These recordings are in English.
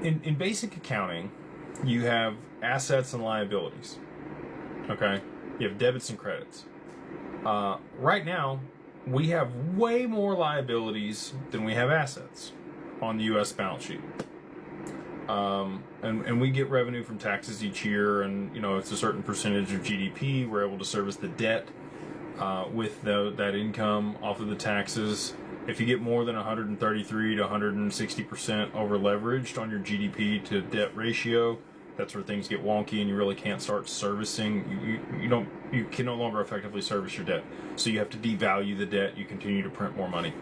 in basic accounting, you have assets and liabilities. Okay, you have debits and credits. Right now, we have way more liabilities than we have assets on the U.S. balance sheet. And we get revenue from taxes each year, and it's a certain percentage of GDP. We're able to service the debt with that income off of the taxes. If you get more than 133 to 160% over leveraged on your GDP to debt ratio, that's where things get wonky, and you really can't start servicing. You can no longer effectively service your debt. So you have to devalue the debt. You continue to print more money.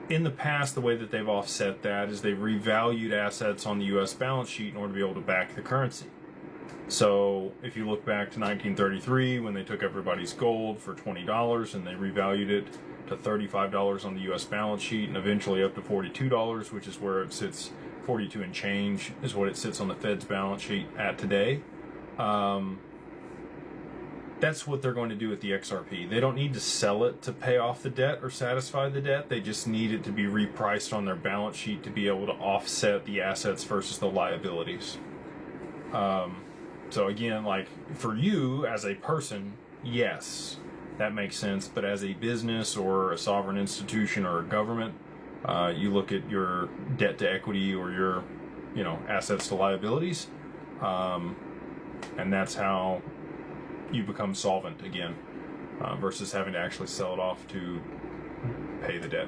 In the past, the way that they've offset that is they've revalued assets on the U.S. balance sheet in order to be able to back the currency. So if you look back to 1933, when they took everybody's gold for $20 and they revalued it to $35 on the U.S. balance sheet, and eventually up to $42, which is where it sits. 42 and change is what it sits on the Fed's balance sheet at today. That's what they're going to do with the XRP. They don't need to sell it to pay off the debt or satisfy the debt. They just need it to be repriced on their balance sheet to be able to offset the assets versus the liabilities. So again, like for you as a person, yes, that makes sense. But as a business or a sovereign institution or a government, you look at your debt to equity or your, assets to liabilities, and that's how you become solvent again, versus having to actually sell it off to pay the debt.